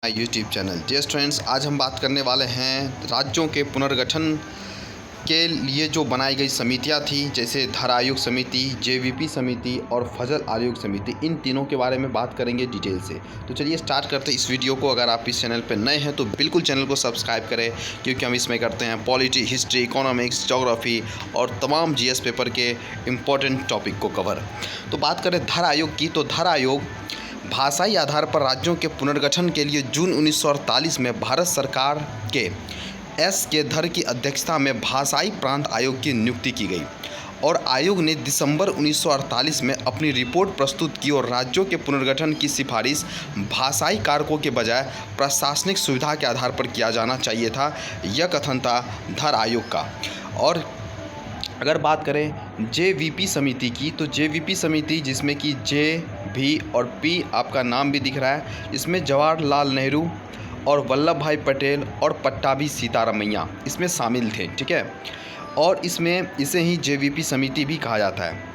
YouTube channel. जी friends, आज हम बात करने वाले हैं राज्यों के पुनर्गठन के लिए जो बनाई गई समितियां थी, जैसे धर आयोग समिति, जेवीपी समिति और फजल आयोग समिति। इन तीनों के बारे में बात करेंगे डिटेल से। तो चलिए स्टार्ट करते हैं इस वीडियो को। अगर आप इस चैनल पर नए हैं तो बिल्कुल चैनल को सब्सक्राइब करें, क्योंकि हम इसमें करते हैं पॉलिटी, हिस्ट्री, इकोनॉमिक्स, ज्योग्राफी और तमाम जीएस पेपर के इम्पोर्टेंट टॉपिक को कवर। तो बात करें धर आयोग की, तो धर आयोग भाषाई आधार पर राज्यों के पुनर्गठन के लिए जून 1948 में भारत सरकार के एस के धर की अध्यक्षता में भाषाई प्रांत आयोग की नियुक्ति की गई और आयोग ने दिसंबर 1948 में अपनी रिपोर्ट प्रस्तुत की और राज्यों के पुनर्गठन की सिफारिश भाषाई कारकों के बजाय प्रशासनिक सुविधा के आधार पर किया जाना चाहिए था। यह कथन था धर आयोग का। और अगर बात करें जेवीपी समिति की, तो जेवीपी समिति, जिसमें कि जे, भी और पी आपका नाम भी दिख रहा है, इसमें जवाहरलाल नेहरू और वल्लभ भाई पटेल और पट्टाभी सीतारामैया इसमें शामिल थे। ठीक है, और इसमें इसे ही जेवीपी समिति भी कहा जाता है।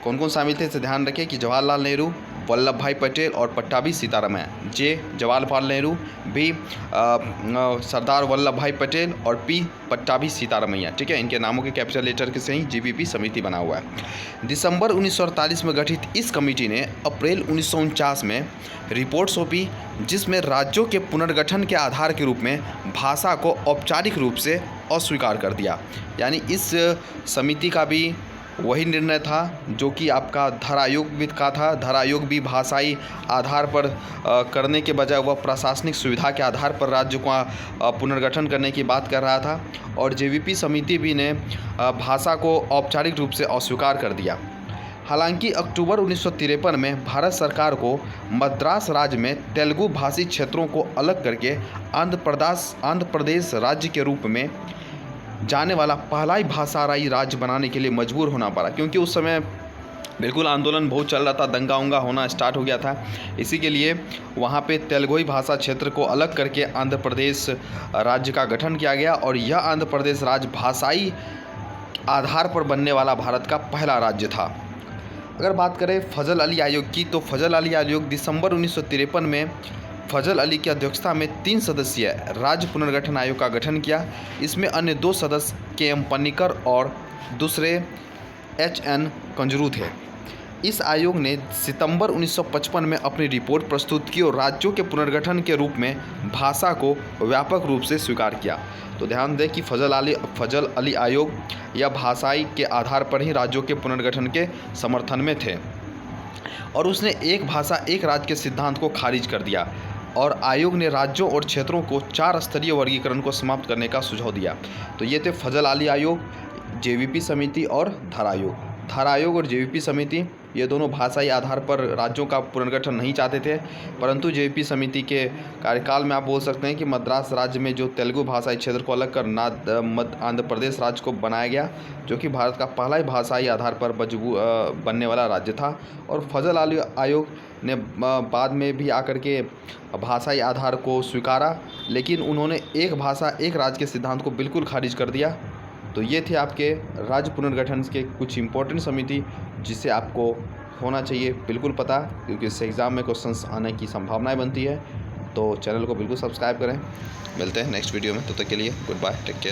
कौन कौन शामिल थे इसे ध्यान रखें कि जवाहरलाल नेहरू, वल्लभ भाई पटेल और पट्टाभी सीतारामैया। जे जवाहरलाल नेहरू, भी सरदार वल्लभ भाई पटेल और पी पट्टाभी सीतारामैया। ठीक है, इनके नामों के कैपिटल लेटर के से ही जेवीपी समिति बना हुआ है। दिसंबर 1948 में गठित इस कमेटी ने अप्रैल 1949 में रिपोर्ट सौंपी, जिसमें राज्यों के पुनर्गठन के आधार के रूप में भाषा को औपचारिक रूप से अस्वीकार कर दिया। यानी इस समिति का भी वही निर्णय था जो कि आपका धर आयोग भी का था। धर आयोग भी भाषाई आधार पर करने के बजाय वह प्रशासनिक सुविधा के आधार पर राज्य को पुनर्गठन करने की बात कर रहा था, और जेवीपी समिति भी ने भाषा को औपचारिक रूप से अस्वीकार कर दिया। हालांकि अक्टूबर 1953 में भारत सरकार को मद्रास राज्य में तेलुगु भाषी क्षेत्रों को अलग करके आंध्र प्रदेश राज्य के रूप में जाने वाला पहला ही भाषाई राज्य बनाने के लिए मजबूर होना पड़ा, क्योंकि उस समय बिल्कुल आंदोलन बहुत चल रहा था, दंगा उंगा होना स्टार्ट हो गया था। इसी के लिए वहाँ पे तेलुगु भाषा क्षेत्र को अलग करके आंध्र प्रदेश राज्य का गठन किया गया, और यह आंध्र प्रदेश राज्य भाषाई आधार पर बनने वाला भारत का पहला राज्य था। अगर बात करें फजल अली आयोग की, तो फजल अली आयोग दिसंबर 1953 में फजल अली की अध्यक्षता में 3 सदस्यीय राज्य पुनर्गठन आयोग का गठन किया। इसमें अन्य 2 सदस्य के.एम. पन्नीकर और दूसरे H.N. कंजरू थे। इस आयोग ने सितंबर 1955 में अपनी रिपोर्ट प्रस्तुत की और राज्यों के पुनर्गठन के रूप में भाषा को व्यापक रूप से स्वीकार किया। तो ध्यान दें कि फजल अली आयोग या भाषाई के आधार पर ही राज्यों के पुनर्गठन के समर्थन में थे, और उसने एक भाषा एक राज्य के सिद्धांत को खारिज कर दिया, और आयोग ने राज्यों और क्षेत्रों को 4 स्तरीय वर्गीकरण को समाप्त करने का सुझाव दिया। तो ये थे फजल अली आयोग, जेवीपी समिति और धर आयोग। धर आयोग और जेवीपी समिति ये दोनों भाषाई आधार पर राज्यों का पुनर्गठन नहीं चाहते थे, परंतु जेवीपी समिति के कार्यकाल में आप बोल सकते हैं कि मद्रास राज्य में जो तेलुगु भाषाई क्षेत्र को अलग कर आंध्र प्रदेश राज्य को बनाया गया, जो कि भारत का पहला ही भाषाई आधार पर बनने वाला राज्य था। और फजल अली आयोग ने बाद में भी आकर के भाषाई आधार को स्वीकारा, लेकिन उन्होंने एक भाषा एक राज्य के सिद्धांत को बिल्कुल खारिज कर दिया। तो ये थे आपके राज्य पुनर्गठन के कुछ इंपॉर्टेंट समिति, जिसे आपको होना चाहिए बिल्कुल पता, क्योंकि इससे एग्ज़ाम में क्वेश्चंस आने की संभावनाएं बनती है। तो चैनल को बिल्कुल सब्सक्राइब करें। मिलते हैं नेक्स्ट वीडियो में, तब तक के लिए गुड बाय, टेक केयर।